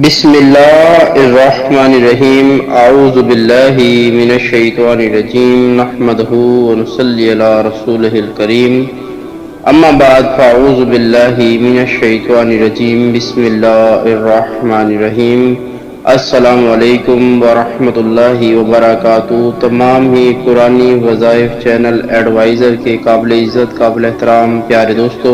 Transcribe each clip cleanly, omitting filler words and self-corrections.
بسم اللہ الرحمن الرحیم اعوذ باللہ من الشیطان الرجیم نحمدہ ونصلی علی رسولہ الکریم اما بعد فاعوذ باللہ من الشیطان الرجیم بسم اللہ الرحمن الرحیم السلام علیکم ورحمۃ اللہ وبرکاتہ۔ تمام ہی قرآنی وظائف چینل ایڈوائزر کے قابل عزت قابل احترام پیارے دوستو،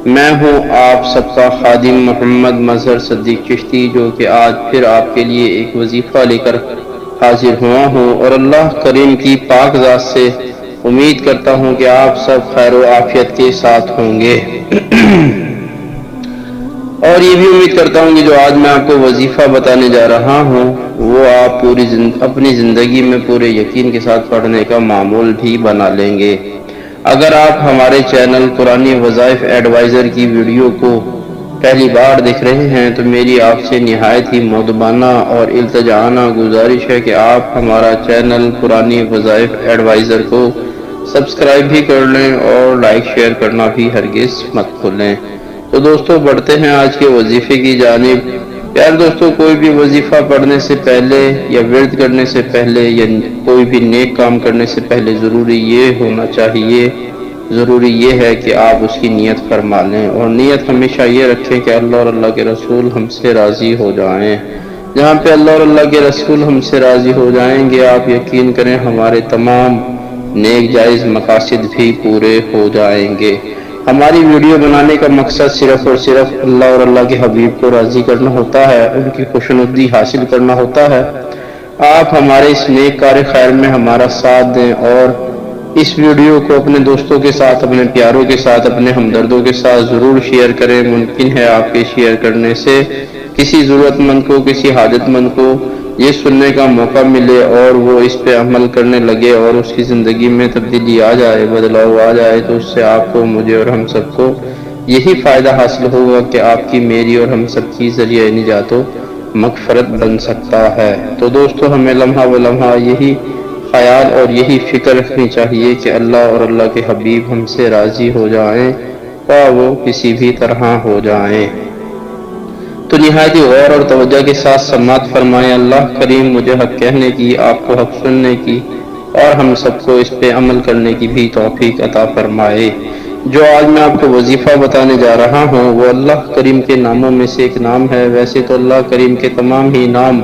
میں ہوں آپ سب کا خادم محمد مظہر صدیق چشتی، جو کہ آج پھر آپ کے لیے ایک وظیفہ لے کر حاضر ہوا ہوں، اور اللہ کریم کی پاک ذات سے امید کرتا ہوں کہ آپ سب خیر و عافیت کے ساتھ ہوں گے، اور یہ بھی امید کرتا ہوں کہ جو آج میں آپ کو وظیفہ بتانے جا رہا ہوں وہ آپ اپنی زندگی میں پورے یقین کے ساتھ پڑھنے کا معمول بھی بنا لیں گے۔ اگر آپ ہمارے چینل قرآنی وظائف ایڈوائزر کی ویڈیو کو پہلی بار دیکھ رہے ہیں تو میری آپ سے نہایت ہی مؤدبانہ اور التجاانہ گزارش ہے کہ آپ ہمارا چینل قرآنی وظائف ایڈوائزر کو سبسکرائب بھی کر لیں اور لائک شیئر کرنا بھی ہرگز مت بھولیں۔ تو دوستو بڑھتے ہیں آج کے وظیفے کی جانب۔ پیارے دوستو، کوئی بھی وظیفہ پڑھنے سے پہلے یا ورد کرنے سے پہلے یا کوئی بھی نیک کام کرنے سے پہلے ضروری یہ ہے کہ آپ اس کی نیت فرما لیں، اور نیت ہمیشہ یہ رکھیں کہ اللہ اور اللہ کے رسول ہم سے راضی ہو جائیں۔ جہاں پہ اللہ اور اللہ کے رسول ہم سے راضی ہو جائیں گے، آپ یقین کریں ہمارے تمام نیک جائز مقاصد بھی پورے ہو جائیں گے۔ ہماری ویڈیو بنانے کا مقصد صرف اور صرف اللہ اور اللہ کے حبیب کو راضی کرنا ہوتا ہے، ان کی خوشنودی حاصل کرنا ہوتا ہے۔ آپ ہمارے اس نیک کار خیر میں ہمارا ساتھ دیں اور اس ویڈیو کو اپنے دوستوں کے ساتھ، اپنے پیاروں کے ساتھ، اپنے ہمدردوں کے ساتھ ضرور شیئر کریں۔ ممکن ہے آپ کے شیئر کرنے سے کسی ضرورت مند کو، کسی حاجت مند کو یہ سننے کا موقع ملے اور وہ اس پہ عمل کرنے لگے اور اس کی زندگی میں تبدیلی آ جائے، بدلاؤ آ جائے، تو اس سے آپ کو، مجھے اور ہم سب کو یہی فائدہ حاصل ہوگا کہ آپ کی، میری اور ہم سب کی ذریعہ نجات و مغفرت بن سکتا ہے۔ تو دوستو، ہمیں لمحہ و لمحہ یہی خیال اور یہی فکر رکھنی چاہیے کہ اللہ اور اللہ کے حبیب ہم سے راضی ہو جائیں، خواہ وہ کسی بھی طرح ہو جائیں۔ تو نہایت غور اور توجہ کے ساتھ سماعت فرمائیں۔ اللہ کریم مجھے حق کہنے کی، آپ کو حق سننے کی، اور ہم سب کو اس پہ عمل کرنے کی بھی توفیق عطا فرمائے۔ جو آج میں آپ کو وظیفہ بتانے جا رہا ہوں وہ اللہ کریم کے ناموں میں سے ایک نام ہے۔ ویسے تو اللہ کریم کے تمام ہی نام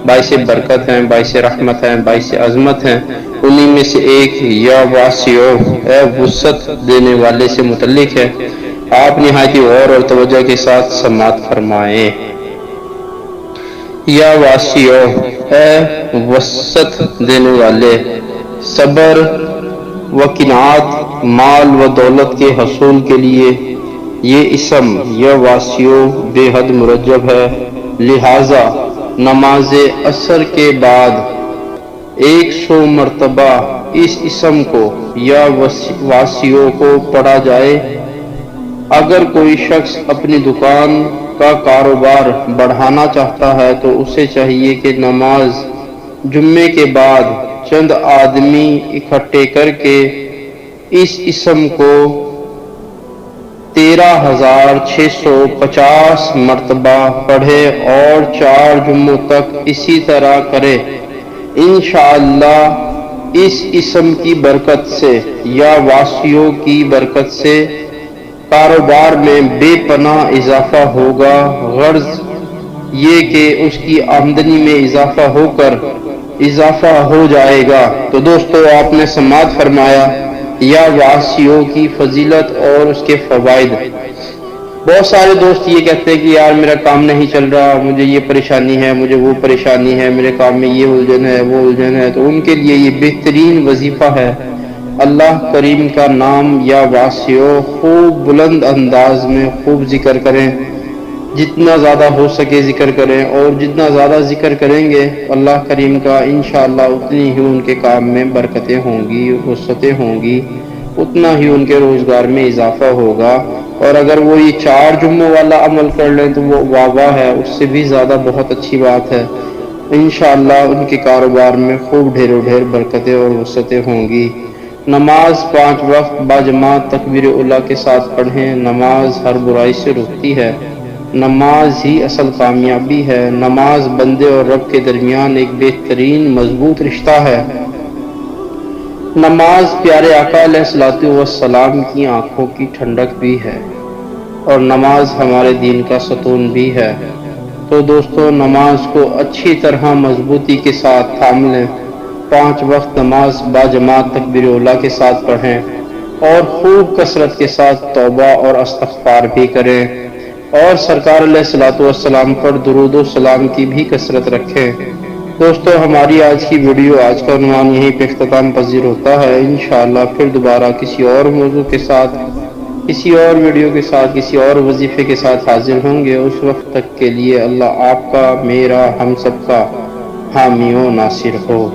باعث برکت ہیں، باعث رحمت ہیں، باعث عظمت ہیں۔ انہی میں سے ایک یا واسع، اے وسعت دینے والے سے متعلق ہے۔ آپ نہایت غور اور توجہ کے ساتھ سماعت فرمائیں۔ یا واسع، اے وسعت دینے والے، صبر و قناعت، مال و دولت کے حصول کے لیے یہ اسم یا واسع بے حد مرجب ہے، لہذا نماز عصر کے بعد 100 مرتبہ اس اسم کو یا واسع کو پڑھا جائے۔ اگر کوئی شخص اپنی دکان کا کاروبار بڑھانا چاہتا ہے تو اسے چاہیے کہ نماز جمعے کے بعد چند آدمی اکٹھے کر کے اس اسم کو 13,650 مرتبہ پڑھے اور 4 جمعوں تک اسی طرح کرے۔ انشاءاللہ اس اسم کی برکت سے یا واسع کی برکت سے کاروبار میں بے پناہ اضافہ ہوگا، غرض یہ کہ اس کی آمدنی میں اضافہ ہو کر اضافہ ہو جائے گا۔ تو دوستو، آپ نے سماعت فرمایا یا واسع کی فضیلت اور اس کے فوائد۔ بہت سارے دوست یہ کہتے ہیں کہ یار میرا کام نہیں چل رہا، مجھے یہ پریشانی ہے، مجھے وہ پریشانی ہے، میرے کام میں یہ الجھن ہے، وہ الجھن ہے، تو ان کے لیے یہ بہترین وظیفہ ہے۔ اللہ کریم کا نام یا واسع خوب بلند انداز میں خوب ذکر کریں، جتنا زیادہ ہو سکے ذکر کریں، اور جتنا زیادہ ذکر کریں گے اللہ کریم کا، انشاءاللہ اتنی ہی ان کے کام میں برکتیں ہوں گی، وسعتیں ہوں گی، اتنا ہی ان کے روزگار میں اضافہ ہوگا۔ اور اگر وہ یہ 4 جمعوں والا عمل کر لیں تو وہ واہ ہے، اس سے بھی زیادہ بہت اچھی بات ہے۔ انشاءاللہ ان کے کاروبار میں خوب ڈھیروں ڈھیر برکتیں اور وسعتیں ہوں گی۔ نماز 5 وقت باجماعت تکبیر اولیٰ کے ساتھ پڑھیں۔ نماز ہر برائی سے روکتی ہے، نماز ہی اصل کامیابی ہے۔ نماز بندے اور رب کے درمیان ایک بہترین مضبوط رشتہ ہے۔ نماز پیارے آقا علیہ الصلوۃ والسلام کی آنکھوں کی ٹھنڈک بھی ہے اور نماز ہمارے دین کا ستون بھی ہے۔ تو دوستو، نماز کو اچھی طرح مضبوطی کے ساتھ تھام لیں، 5 وقت نماز باجماعت تکبیر اولیٰ کے ساتھ پڑھیں اور خوب کثرت کے ساتھ توبہ اور استغفار بھی کریں، اور سرکار علیہ الصلوۃ والسلام پر درود و سلام کی بھی کثرت رکھیں۔ دوستو، ہماری آج کی ویڈیو، آج کا عنوان یہیں پہ اختتام پذیر ہوتا ہے۔ انشاءاللہ پھر دوبارہ کسی اور موضوع کے ساتھ، کسی اور ویڈیو کے ساتھ، کسی اور وظیفے کے ساتھ حاضر ہوں گے۔ اس وقت تک کے لیے اللہ آپ کا، میرا، ہم سب کا حامی و ناصر ہو۔